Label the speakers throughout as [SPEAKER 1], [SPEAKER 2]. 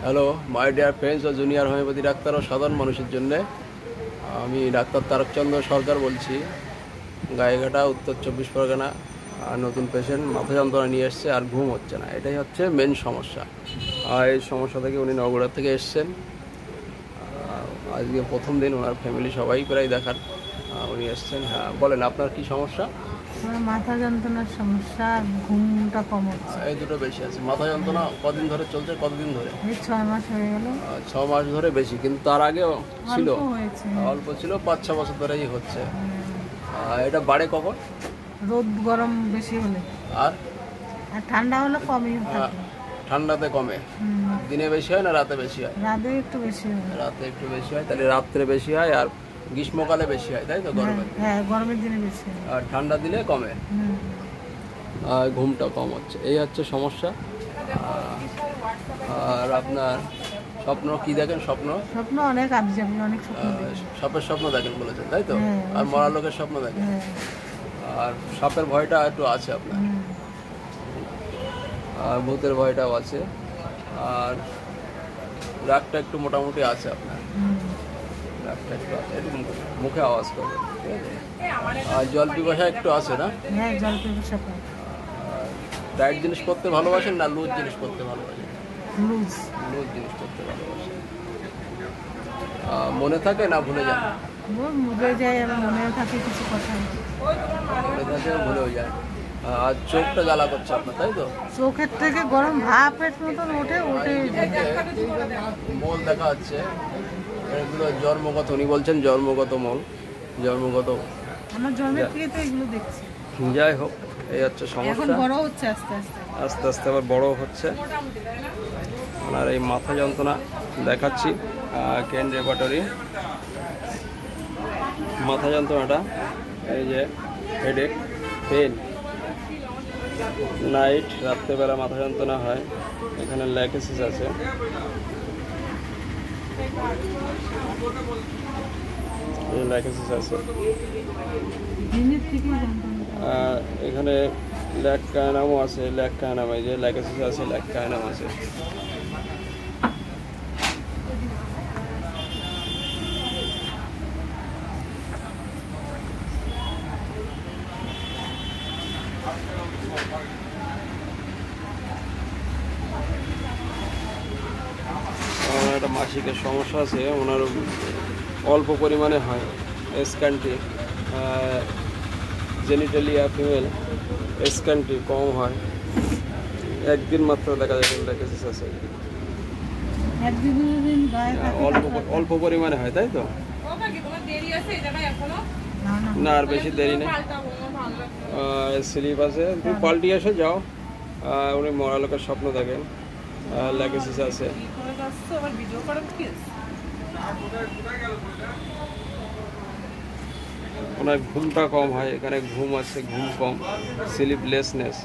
[SPEAKER 1] Hello my dear friends ও junior homeopathy doctor ও সাধারণ মানুষের জন্যে আমি ডাক্তার তারকচন্দ্র সরকার বলছি, গায়েঘাটা, উত্তর 24 পরগনা। নতুন পেশেন্ট মাথা যন্ত্রণা নিয়ে এসছে আর ঘুম হচ্ছে না, এটাই হচ্ছে মেন সমস্যা। আর এই সমস্যা থেকে উনি নগড়া থেকে এসছেন। আজকে প্রথম দিন, ওনার ফ্যামিলি সবাই প্রায় দেখার উনি এসছেন। হ্যাঁ বলেন, আপনার কি সমস্যা?
[SPEAKER 2] আমার মাথা যন্ত্রণার সমস্যা, ঘুমটা কম হচ্ছে।
[SPEAKER 1] এই দুটো বেশি আছে। মাথা যন্ত্রণা কদিন ধরে চলছে? কতদিন ধরে?
[SPEAKER 2] এই 6 মাস হয়ে গেল।
[SPEAKER 1] 6 মাস ধরে বেশি, কিন্তু তার আগেও ছিল?
[SPEAKER 2] অল্প
[SPEAKER 1] ছিল, 5-6 বছর ধরেই হচ্ছে। এটা বাড়ে কখন?
[SPEAKER 2] রোদ গরম বেশি হলে, আর ঠান্ডা হলে কমই থাকে।
[SPEAKER 1] ঠান্ডাতে কমে? দিনে বেশি হয় না রাতে বেশি হয়?
[SPEAKER 2] রাতে একটু বেশি হয়।
[SPEAKER 1] রাতে একটু বেশি হয়, তাহলে রাত্রে বেশি হয়। আর গ্রীষ্মকালে বেশি হয়, তাই তো? গরমে?
[SPEAKER 2] হ্যাঁ, গরমের দিনে বেশি হয়।
[SPEAKER 1] আর ঠান্ডা দিলে কমে। আর ঘুমটা কম হচ্ছে, এই হচ্ছে সমস্যা। আর আপনার স্বপ্ন কি দেখেন? স্বপ্ন
[SPEAKER 2] অনেক আবজাবি, অনেক স্বপ্ন দেখি।
[SPEAKER 1] সাপের স্বপ্ন দেখেন বলেছেন, তাই তো? আর মরা লোকের স্বপ্ন দেখেন। আর সাপের ভয়টা একটু আছে আপনার, আর ভূতের ভয়টাও আছে, আর রাগটা একটু মোটামুটি আছে আপনার। রাগটা একটু আছে, একটু মুখে আওয়াজ করবে, ঠিক আছে? আর জল পিপাসা একটু আছে না?
[SPEAKER 2] হ্যাঁ, জল পিপাসা।
[SPEAKER 1] টাইট জিনিস করতে ভালোবাসেন না লুজ জিনিস করতে ভালোবাসেন?
[SPEAKER 2] লুজ
[SPEAKER 1] জিনিস করতে ভালোবাসেন। মনে থাকে না ভুলে যান?
[SPEAKER 2] ভুলে যায়, আমার মনে থাকে কিছু কথা,
[SPEAKER 1] মনে থাকে ভুলেও যায়। আর চোখটা জ্বালা করছে আপনার, তাই তো?
[SPEAKER 2] চোখের থেকে গরম ভাপের মতন ওঠে।
[SPEAKER 1] মল দেখা যাচ্ছে, এগুলো জন্মগত, উনি বলছেন জন্মগত মল, জন্মগত।
[SPEAKER 2] আমার জন্মের থেকে তো এগুলো দেখছি।
[SPEAKER 1] যাই হোক, এই হচ্ছে সমস্যা।
[SPEAKER 2] এখন বড় হচ্ছে আস্তে
[SPEAKER 1] আস্তে আস্তে আবার বড় হচ্ছে। ওনার এই মাথা যন্ত্রণা দেখাচ্ছি, কেন রেপার্টরি মাথা যন্ত্রণাটা, এই যে হেডেক, পেন, নাইট, রাত্রেবেলা মাথা যন্ত্রণা হয়। এখানে ল্যাকেসিস আছে, ল্যাকেসিস আছে। এখানে ল্যাক কায়নামও আছে, ল্যাক কায়নাম, এই যে ল্যাকেসিস আছে, ল্যাক কায়নাম আছে। ওনার একটা মাসিকের সমস্যা আছে, ওনার অল্প পরিমাণে হয়। স্ক্যান্টি, জেনিটালিয়া ফিমেল স্ক্যান্টি কম হয়, একদিন মাত্র দেখা যায় ল্যাকেসিস আছে। অল্প পরিমাণে হয়, তাই তো? না, আর বেশি দেরি নেই। স্লিপ আছে, তুমি পাল্টি এসে যাও। উনি মরা লোকের স্বপ্ন দেখেন, ল্যাকেসিস আছে। ওনার ঘুমটা কম হয়, এখানে ঘুম আছে, ঘুম কম, স্লিপলেসনেস,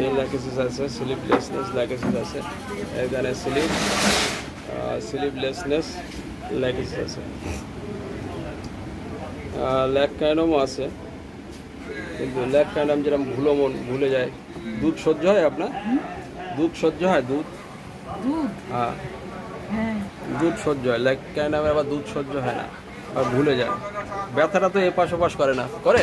[SPEAKER 1] এই ল্যাকেসিস আছে, স্লিপলেসনেস ল্যাকেসিস আছে। এখানে স্লিপলেসনেস ল্যাকেসিস আছে। ল্যাক কাইনমও আছে, কিন্তু ল্যাক কাইনম যেরকম ভুলে যায়। দুধ সহ্য হয় আপনার? দুধ সহ্য হয়? দুধ, হ্যাঁ, দুধ সহ্য হয়। ল্যাক কাইনমে আবার দুধ সহ্য হয় না, আর ভুলে যায়। ব্যথাটা তো এপাশ ওপাশ করে না, করে?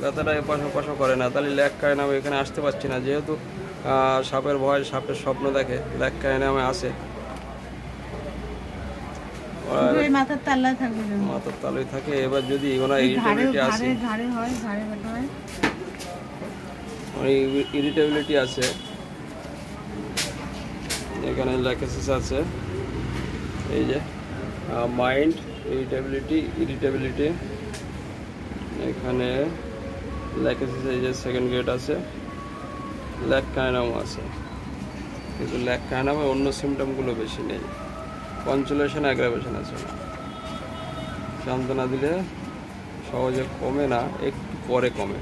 [SPEAKER 1] ব্যথাটা এপাশ ওপাশও করে না, তাহলে ল্যাক কাইনামে এখানে আসতে পারছি না। যেহেতু সাপের ভয়, সাপের স্বপ্ন দেখে, ল্যাক কাইনামে আসে।
[SPEAKER 2] মাথার
[SPEAKER 1] তালুই থাকে। এবার যদি ওনার ইরিটেবিলিটি আছে, ইরিটেবিলিটি আছে, এখানে ল্যাকেসিস আছে, এই যে মাইন্ড, ইরিটেবিলিটি, এখানে ল্যাকেসিস, এই যে সেকেন্ড গেট আছে, ল্যাক কাইনামও আছে। কিন্তু ল্যাক কাইনামে অন্য সিমটমগুলো বেশি নেই। কনচুলেশন, অ্যাগ্রাভেশন আছে না। যন্ত্রণা দিলে সহজে কমে না, একটু পরে কমে।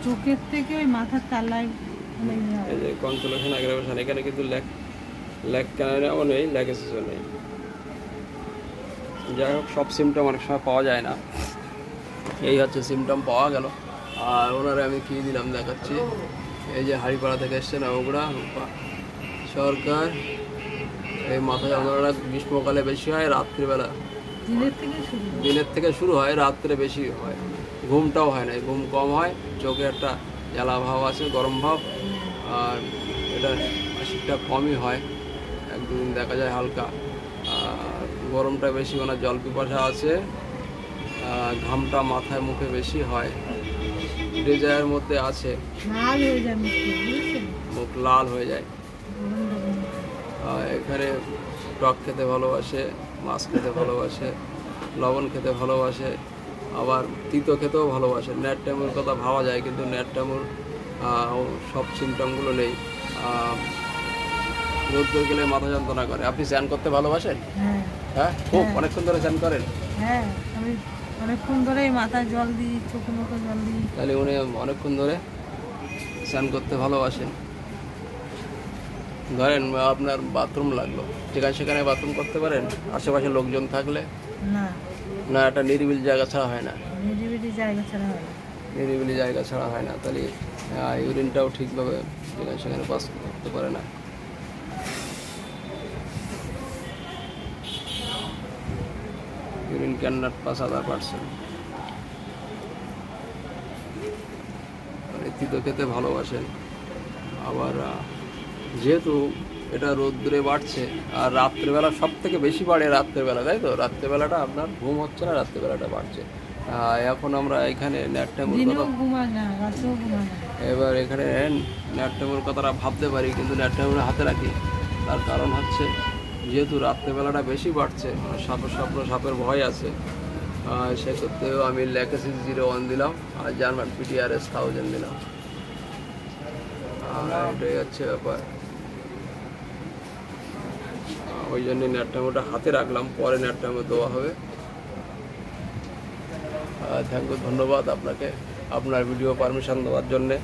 [SPEAKER 2] চোখের থেকে ওই মাথার তালায়,
[SPEAKER 1] এই যে কনচুলেশন, অ্যাগ্রাভেশন, এখানে কিন্তু ল্যাক কাইনামও নেই, ল্যাকেসিসও নেই। যাই হোক, সব সিমটম অনেক সময় পাওয়া যায় না। এই হচ্ছে সিমটম পাওয়া গেল। আর ওনারে আমি কী দিলাম দেখাচ্ছি। এই যে হাড়িপাড়া থেকে এসছে নবগুড়া রূপা সরকার। এই মাথা যন্ত্রণাটা গ্রীষ্মকালে বেশি হয়, রাত্রিবেলা দিনের থেকে শুরু হয়, রাত্রে বেশি হয়। ঘুমটাও হয় না, ঘুম কম হয়, চোখে একটা জ্বালা ভাব আছে, গরম ভাব। আর এটা শীতটা কমই হয়, এক দুদিন দেখা যায় হালকা। আর গরমটা বেশি, ওনার জল পিপাসা আছে, ঘামটা মাথায় মুখে বেশি হয়, ডিজায়ার মধ্যে আছে, মুখ লাল হয়ে যায়। এখানে টক খেতে ভালোবাসে, মাছ খেতে ভালোবাসে, লবণ খেতে ভালোবাসে, আবার তিতো খেতেও ভালোবাসে। ন্যাটটামুর কথা ভাবা যায়, কিন্তু ন্যাটটামুর সব সিমটমগুলো নেই। রোদ্দুর গেলে মাথা যন্ত্রণা করে। আপনি স্নান করতে ভালোবাসেন? হ্যাঁ, খুব অনেকক্ষণ ধরে স্নান করেন?
[SPEAKER 2] হ্যাঁ, আমি অনেকক্ষণ ধরে মাথায় জল দিই, চোখে মুখে জল দিই।
[SPEAKER 1] তাহলে উনি অনেকক্ষণ ধরে স্নান করতে ভালোবাসেন। ধরেন আপনার বাথরুম লাগলো, যেখানে সেখানে বাথরুম করতে পারেন আশেপাশে লোকজন থাকলে?
[SPEAKER 2] না,
[SPEAKER 1] না, একটা নিরিবিলি জায়গা ছাড়া হয় না।
[SPEAKER 2] নিরিবিলি জায়গা ছাড়া হয় না।
[SPEAKER 1] নিরিবিলি জায়গা ছাড়া হয় না, তাহলে ইউরিনটাও ঠিকভাবে যেখানে সেখানে পাস করতে পারে না। Urine cannot pass other person. তিতো খেতে ভালোবাসেন। আবার যেহেতু এটা রোদ্দুরে বাড়ছে, আর রাত্রেবেলা সব থেকে বেশি বাড়ে রাত্রেবেলা, তাই তো? রাত্রেবেলাটা আপনার ঘুম হচ্ছে না, রাত্রেবেলাটা বাড়ছে। এখন আমরা এখানে ন্যাটটামুর কথা, এবার এখানে ন্যাটটামুর কথাটা ভাবতে পারি, কিন্তু ন্যাটটামুর হাতে রাখি। তার কারণ হচ্ছে যেহেতু রাত্রেবেলাটা বেশি বাড়ছে, সাপের ভয় আছে, সেক্ষেত্রেও আমি ল্যাকেসি 01 দিলাম, আর জার্মান PTRS 1000 দিলাম। এটাই হচ্ছে ব্যাপার। ওই জন্য ন্যাটটামুটা হাতে রাখলাম, পরে ন্যাটটামু দেওয়া হবে। থ্যাংক ইউ, ধন্যবাদ আপনাকে আপনার ভিডিও পারমিশন দেওয়ার জন্যে।